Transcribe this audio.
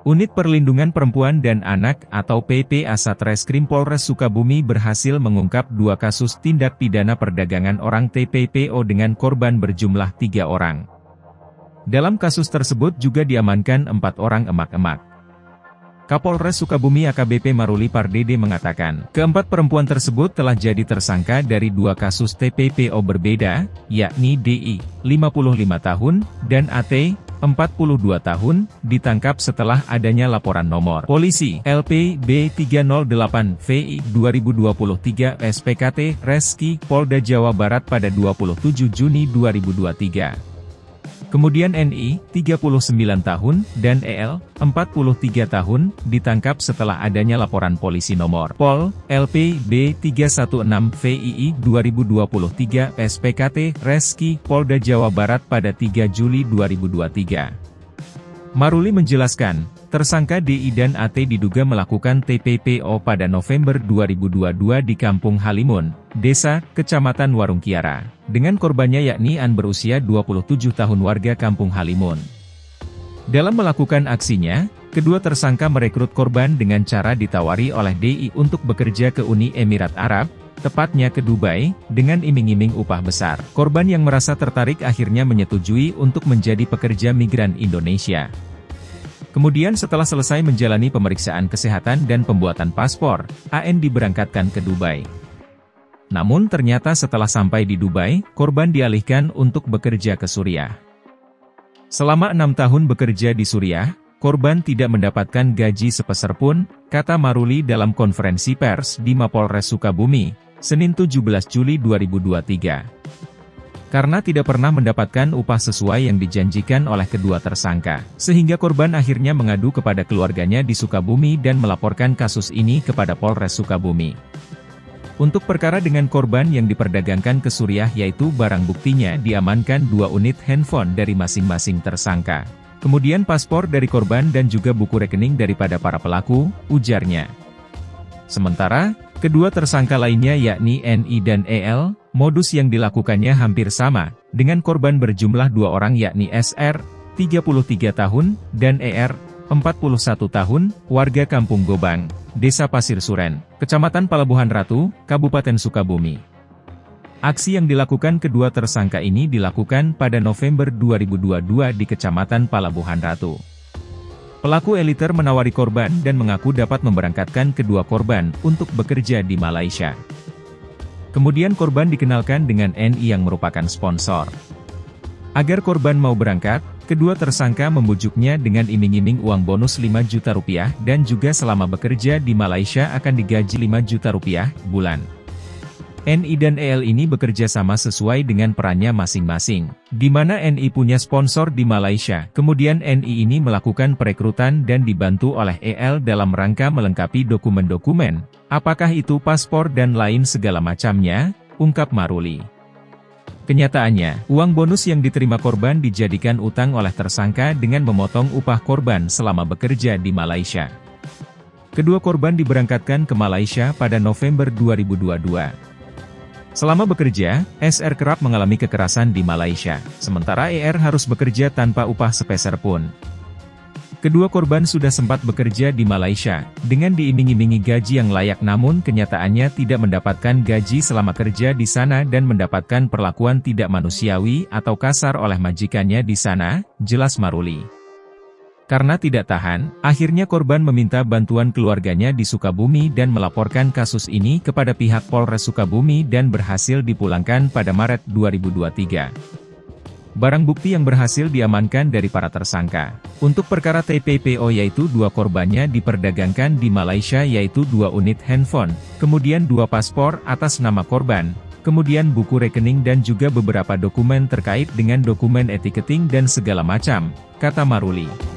Unit Perlindungan Perempuan dan Anak atau PPA Satreskrim Polres Sukabumi berhasil mengungkap 2 kasus tindak pidana perdagangan orang TPPO dengan korban berjumlah 3 orang. Dalam kasus tersebut juga diamankan 4 orang emak-emak. Kapolres Sukabumi AKBP Maruli Pardede mengatakan, keempat perempuan tersebut telah jadi tersangka dari 2 kasus TPPO berbeda, yakni DI, 55 tahun, dan AT, 42 tahun, ditangkap setelah adanya laporan nomor polisi LPB 308 VI 2023 SPKT Reski Polda Jawa Barat pada 27 Juni 2023. Kemudian NI, 39 tahun, dan EL, 43 tahun, ditangkap setelah adanya laporan polisi nomor Pol. LPB 316 VII 2023 SPKT Reski Polda Jawa Barat pada 3 Juli 2023. Maruli menjelaskan, tersangka DI dan AT diduga melakukan TPPO pada November 2022 di Kampung Halimun, Desa, Kecamatan Warung Kiara, dengan korbannya yakni An berusia 27 tahun warga Kampung Halimun. Dalam melakukan aksinya, kedua tersangka merekrut korban dengan cara ditawari oleh DI untuk bekerja ke Uni Emirat Arab, tepatnya ke Dubai, dengan iming-iming upah besar. Korban yang merasa tertarik akhirnya menyetujui untuk menjadi pekerja migran Indonesia. Kemudian setelah selesai menjalani pemeriksaan kesehatan dan pembuatan paspor, AN diberangkatkan ke Dubai. Namun ternyata setelah sampai di Dubai, korban dialihkan untuk bekerja ke Suriah. Selama 6 tahun bekerja di Suriah, korban tidak mendapatkan gaji sepeser pun, kata Maruli dalam konferensi pers di Mapolres Sukabumi, Senin 17 Juli 2023. Karena tidak pernah mendapatkan upah sesuai yang dijanjikan oleh kedua tersangka, sehingga korban akhirnya mengadu kepada keluarganya di Sukabumi dan melaporkan kasus ini kepada Polres Sukabumi. Untuk perkara dengan korban yang diperdagangkan ke Suriah yaitu barang buktinya diamankan 2 unit handphone dari masing-masing tersangka. Kemudian paspor dari korban dan juga buku rekening daripada para pelaku, ujarnya. Sementara, kedua tersangka lainnya yakni NI dan EL, modus yang dilakukannya hampir sama, dengan korban berjumlah 2 orang yakni SR, 33 tahun, dan ER, 41 tahun, warga Kampung Gobang, Desa Pasir Suren, Kecamatan Palabuhan Ratu, Kabupaten Sukabumi. Aksi yang dilakukan kedua tersangka ini dilakukan pada November 2022 di Kecamatan Palabuhan Ratu. Pelaku eliter menawari korban dan mengaku dapat memberangkatkan kedua korban untuk bekerja di Malaysia. Kemudian korban dikenalkan dengan NI yang merupakan sponsor. Agar korban mau berangkat, kedua tersangka membujuknya dengan iming-iming uang bonus 5 juta rupiah dan juga selama bekerja di Malaysia akan digaji 5 juta rupiah bulan. NI dan EL ini bekerja sama sesuai dengan perannya masing-masing, di mana NI punya sponsor di Malaysia. Kemudian NI ini melakukan perekrutan dan dibantu oleh EL dalam rangka melengkapi dokumen-dokumen, apakah itu paspor dan lain segala macamnya, ungkap Maruli. Kenyataannya, uang bonus yang diterima korban dijadikan utang oleh tersangka dengan memotong upah korban selama bekerja di Malaysia. Kedua korban diberangkatkan ke Malaysia pada November 2022. Selama bekerja, SR kerap mengalami kekerasan di Malaysia, sementara ER harus bekerja tanpa upah sepeser pun. Kedua korban sudah sempat bekerja di Malaysia, dengan diiming-imingi gaji yang layak namun kenyataannya tidak mendapatkan gaji selama kerja di sana dan mendapatkan perlakuan tidak manusiawi atau kasar oleh majikannya di sana, jelas Maruli. Karena tidak tahan, akhirnya korban meminta bantuan keluarganya di Sukabumi dan melaporkan kasus ini kepada pihak Polres Sukabumi dan berhasil dipulangkan pada Maret 2023. Barang bukti yang berhasil diamankan dari para tersangka. Untuk perkara TPPO yaitu 2 korbannya diperdagangkan di Malaysia yaitu 2 unit handphone, kemudian 2 paspor atas nama korban, kemudian buku rekening dan juga beberapa dokumen terkait dengan dokumen etiketing dan segala macam, kata Maruli.